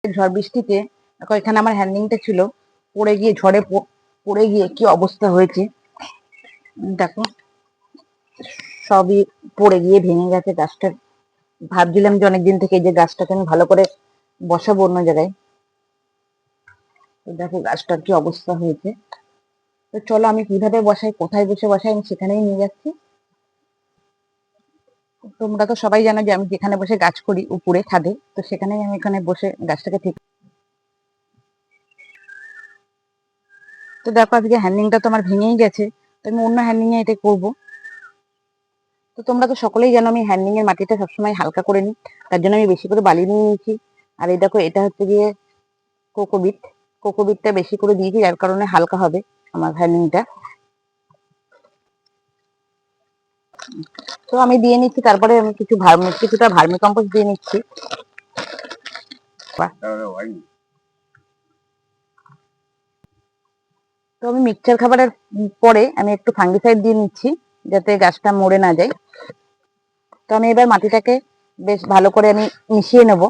ঝড় বৃষ্টিতে দেখো এখানে আমার হ্যান্ডিংটা ছিল, পড়ে গিয়ে ঝড়ে পড়ে গিয়ে কি অবস্থা হয়েছে দেখো, সবই পড়ে গিয়ে ভেঙে গেছে গাছটা। ভাবছিলাম যে অনেকদিন থেকে এই যে গাছটাকে আমি ভালো করে বসাবো অন্য জায়গায়, তো দেখো গাছটার কি অবস্থা হয়েছে। তো চলো আমি কিভাবে বসাই, কোথায় বসে বসাই, আমি সেখানেই নিয়ে যাচ্ছি। তোমরা তো সবাই জানো যে আমি যেখানে বসে গাছ করি উপরে ছাদে, তো সেখানেই আমি এখানে বসে গাছটাকে ঠিক। তো দেখো আজকে হ্যান্ডিংটা তো আমার ভেঙেই গেছে, তো আমি অন্য হ্যান্ডিং এ এটা করবো। তো তোমরা তো সকলেই জানো আমি হ্যান্ডিং এর মাটিটা সবসময় হালকা করে নিই, তার জন্য আমি বেশি করে বালি নিয়ে নিয়েছি। আর এই দেখো এটা হচ্ছে গিয়ে কোকোবিট, কোকোবিটটা বেশি করে দিয়েছি যার কারণে হালকা হবে আমার হ্যান্ডিংটা। তো আমি দিয়ে নিচ্ছি, তারপরে আমি কিছুটা ভার্মি কম্পোস্ট দিয়ে নিচ্ছি। তো আমি মিক্সচার খাবারের পরে আমি একটু ফাঙ্গিসাইড দিয়ে নিচ্ছি যাতে গাছটা মরে না যায়। তো আমি এবার মাটিটাকে বেশ ভালো করে আমি মিশিয়ে নেব,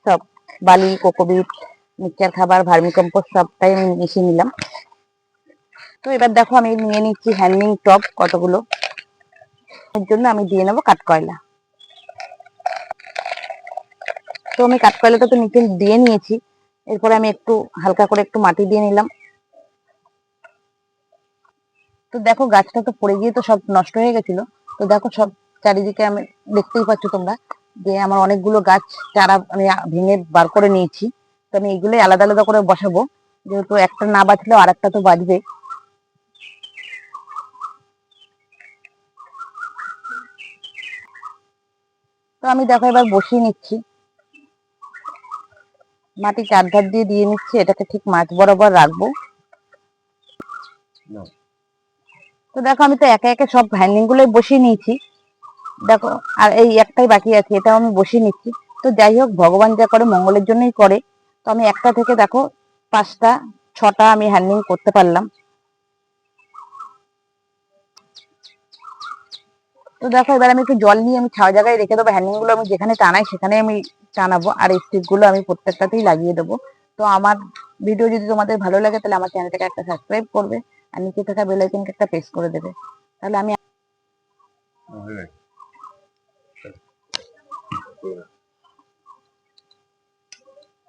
সব বালি, কোকোবিট, মিক্সচার খাবার, ভার্মি কম্পোস্ট সবটাই আমি মিশিয়ে নিলাম। তো এবার দেখো আমি নিয়ে নিচ্ছি হ্যান্ডিং টব কতগুলো, এর জন্য আমি দিয়ে নেবো কাঠকয়লা। তো আমি কাঠকয়লাটা তো নিচে দিয়ে নিয়েছি, এরপরে আমি একটু হালকা করে একটু মাটি দিয়ে নিলাম। তো দেখো গাছটা তো পড়ে গিয়ে তো সব নষ্ট হয়ে গেছিল। তো দেখো সব চারিদিকে আমি দেখতেই পাচ্ছ তোমরা যে আমার অনেকগুলো গাছ চারা আমি ভেঙে বার করে নিয়েছি। তো আমি এইগুলোই আলাদা আলাদা করে বসাবো, যেহেতু একটা না বাঁচলেও আর একটা তো বাঁচবে। তো আমি দেখো এবার বসিয়ে নিচ্ছি, মাটি চারধার দিয়ে নিচ্ছি, এটাকে ঠিক মাঝ বরাবর রাখবো। তো দেখো আমি তো একে একে সব হ্যান্ডিং গুলোই বসিয়ে নিয়েছি দেখো, আর এই একটাই বাকি আছে, এটাও আমি বসিয়ে নিচ্ছি। তো যাই হোক, ভগবান যা করে মঙ্গলের জন্যই করে। তো আমি একটা থেকে দেখো 5টা 6টা আমি হ্যান্ডিং করতে পারলাম। তো দেখো এবার আমি একটু জল নিয়ে আমি ছাওয়া জায়গায় রেখে দেবো, হ্যান্ডিং গুলো আমি যেখানে টানাই সেখানে আমি টানাবো, আর এই স্টিক গুলো আমি প্রত্যেকটাতেই লাগিয়ে দেবো। তো আমার ভিডিও যদি তোমাদের ভালো লাগে তাহলে আমার চ্যানেলটাকে একটা সাবস্ক্রাইব করবে, আর নিচে থাকা বেল আইকনকে একটা প্রেস করে দেবে, তাহলে আমি